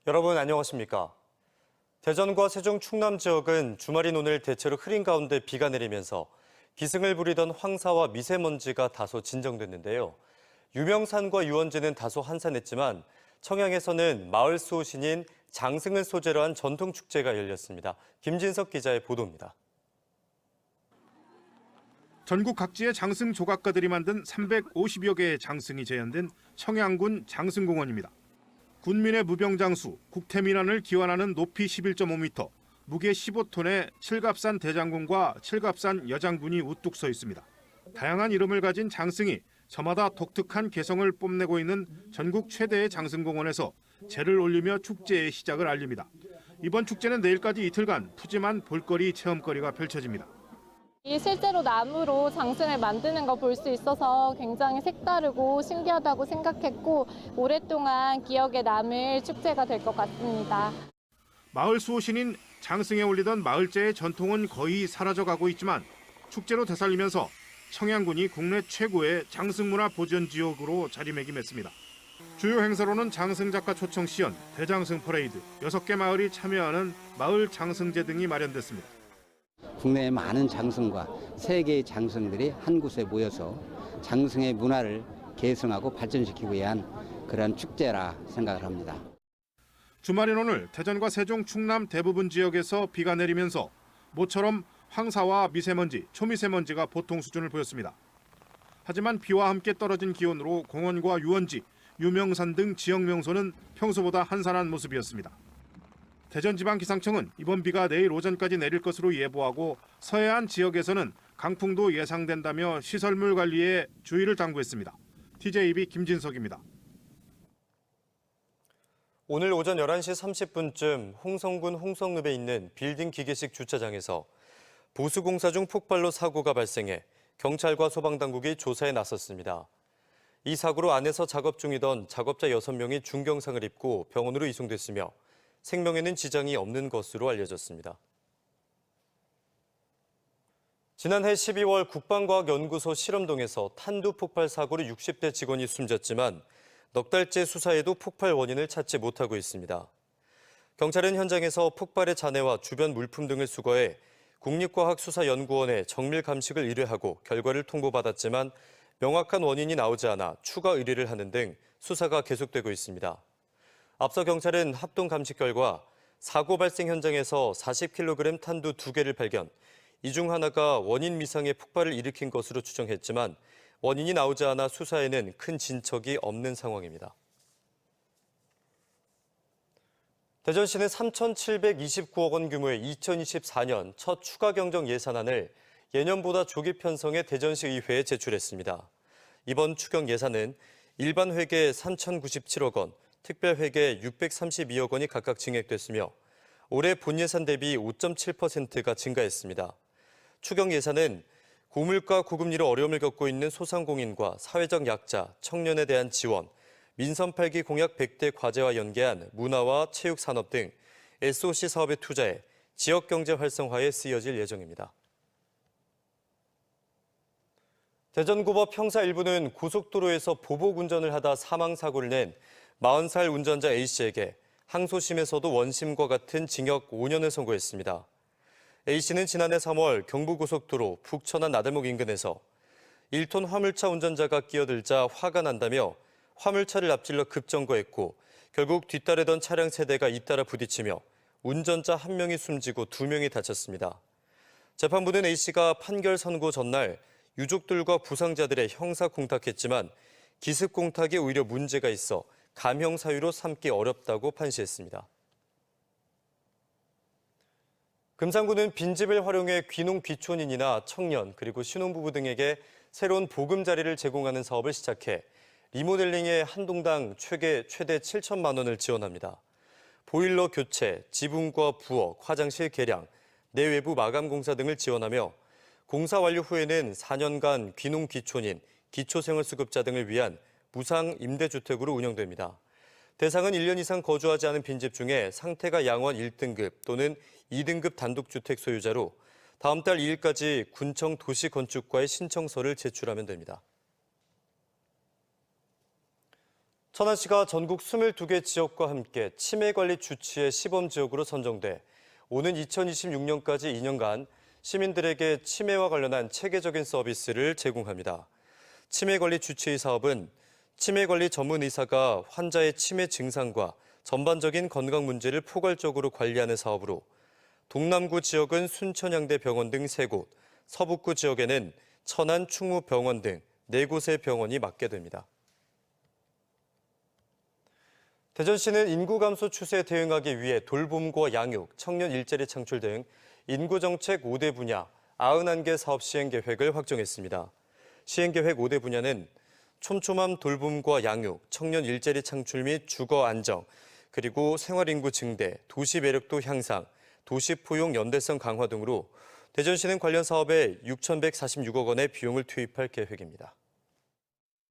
여러분 안녕하십니까? 대전과 세종 충남 지역은 주말인 오늘 대체로 흐린 가운데 비가 내리면서 기승을 부리던 황사와 미세먼지가 다소 진정됐는데요. 유명산과 유원지는 다소 한산했지만 청양에서는 마을 수호신인 장승을 소재로 한 전통 축제가 열렸습니다. 김진석 기자의 보도입니다. 전국 각지의 장승 조각가들이 만든 350여 개의 장승이 재현된 청양군 장승공원입니다. 군민의 무병장수, 국태민안을 기원하는 높이 11.5m, 무게 15톤의 칠갑산 대장군과 칠갑산 여장군이 우뚝 서 있습니다. 다양한 이름을 가진 장승이 저마다 독특한 개성을 뽐내고 있는 전국 최대의 장승공원에서 제를 올리며 축제의 시작을 알립니다. 이번 축제는 내일까지 이틀간 푸짐한 볼거리 체험거리가 펼쳐집니다. 실제로 나무로 장승을 만드는 거 볼 수 있어서 굉장히 색다르고 신기하다고 생각했고 오랫동안 기억에 남을 축제가 될 것 같습니다. 마을 수호신인 장승에 올리던 마을제의 전통은 거의 사라져가고 있지만 축제로 되살리면서 청양군이 국내 최고의 장승문화 보전 지역으로 자리매김했습니다. 주요 행사로는 장승작가 초청 시연, 대장승 퍼레이드, 6개 마을이 참여하는 마을 장승제 등이 마련됐습니다. 국내의 많은 장승과 세계의 장승들이 한 곳에 모여서 장승의 문화를 계승하고 발전시키기 위한 그런 축제라 생각을 합니다. 주말인 오늘 대전과 세종, 충남 대부분 지역에서 비가 내리면서 모처럼 황사와 미세먼지, 초미세먼지가 보통 수준을 보였습니다. 하지만 비와 함께 떨어진 기온으로 공원과 유원지, 유명산 등 지역 명소는 평소보다 한산한 모습이었습니다. 대전지방기상청은 이번 비가 내일 오전까지 내릴 것으로 예보하고 서해안 지역에서는 강풍도 예상된다며 시설물 관리에 주의를 당부했습니다. TJB 김진석입니다. 오늘 오전 11시 30분쯤 홍성군 홍성읍에 있는 빌딩 기계식 주차장에서 보수공사 중 폭발로 사고가 발생해 경찰과 소방당국이 조사에 나섰습니다. 이 사고로 안에서 작업 중이던 작업자 6명이 중경상을 입고 병원으로 이송됐으며 생명에는 지장이 없는 것으로 알려졌습니다. 지난해 12월 국방과학연구소 실험동에서 탄두 폭발 사고로 60대 직원이 숨졌지만 넉 달째 수사에도 폭발 원인을 찾지 못하고 있습니다. 경찰은 현장에서 폭발의 잔해와 주변 물품 등을 수거해 국립과학수사연구원에 정밀 감식을 의뢰하고 결과를 통보받았지만 명확한 원인이 나오지 않아 추가 의뢰를 하는 등 수사가 계속되고 있습니다. 앞서 경찰은 합동 감식 결과 사고 발생 현장에서 40kg 탄두 2개를 발견, 이 중 하나가 원인 미상의 폭발을 일으킨 것으로 추정했지만 원인이 나오지 않아 수사에는 큰 진척이 없는 상황입니다. 대전시는 3,729억 원 규모의 2024년 첫 추가 경정 예산안을 예년보다 조기 편성해 대전시 의회에 제출했습니다. 이번 추경 예산은 일반 회계 3,097억 원, 특별회계 632억 원이 각각 증액됐으며 올해 본 예산 대비 5.7%가 증가했습니다. 추경 예산은 고물가 고금리로 어려움을 겪고 있는 소상공인과 사회적 약자, 청년에 대한 지원, 민선 8기 공약 100대 과제와 연계한 문화와 체육 산업 등 SOC 사업에 투자해 지역 경제 활성화에 쓰여질 예정입니다. 대전고법 형사 1부는 고속도로에서 보복 운전을 하다 사망 사고를 낸 40살 운전자 A씨에게 항소심에서도 원심과 같은 징역 5년을 선고했습니다. A씨는 지난해 3월 경부고속도로 북천안 나들목 인근에서 1톤 화물차 운전자가 끼어들자 화가 난다며 화물차를 앞질러 급정거했고 결국 뒤따르던 차량 세대가 잇따라 부딪히며 운전자 1명이 숨지고 2명이 다쳤습니다. 재판부는 A씨가 판결 선고 전날 유족들과 부상자들의 형사 공탁했지만 기습 공탁에 오히려 문제가 있어 감형 사유로 삼기 어렵다고 판시했습니다. 금산구는 빈집을 활용해 귀농 귀촌인이나 청년 그리고 신혼부부 등에게 새로운 보금자리를 제공하는 사업을 시작해 리모델링에 한 동당 최대 7천만 원을 지원합니다. 보일러 교체, 지붕과 부엌, 화장실 개량, 내외부 마감 공사 등을 지원하며 공사 완료 후에는 4년간 귀농 귀촌인, 기초생활수급자 등을 위한 무상 임대주택으로 운영됩니다. 대상은 1년 이상 거주하지 않은 빈집 중에 상태가 양원 1등급 또는 2등급 단독주택 소유자로 다음 달 2일까지 군청 도시건축과에 신청서를 제출하면 됩니다. 천안시가 전국 22개 지역과 함께 치매관리 주치의 시범지역으로 선정돼 오는 2026년까지 2년간 시민들에게 치매와 관련한 체계적인 서비스를 제공합니다. 치매관리 주치의 사업은 치매관리 전문 의사가 환자의 치매 증상과 전반적인 건강 문제를 포괄적으로 관리하는 사업으로 동남구 지역은 순천향대 병원 등 3곳, 서북구 지역에는 천안 충무병원 등 4곳의 병원이 맡게 됩니다. 대전시는 인구 감소 추세에 대응하기 위해 돌봄과 양육, 청년 일자리 창출 등 인구정책 5대 분야 91개 사업 시행 계획을 확정했습니다. 시행 계획 5대 분야는 촘촘한 돌봄과 양육, 청년 일자리 창출 및 주거 안정, 그리고 생활인구 증대, 도시 매력도 향상, 도시 포용 연대성 강화 등으로 대전시는 관련 사업에 6,146억 원의 비용을 투입할 계획입니다.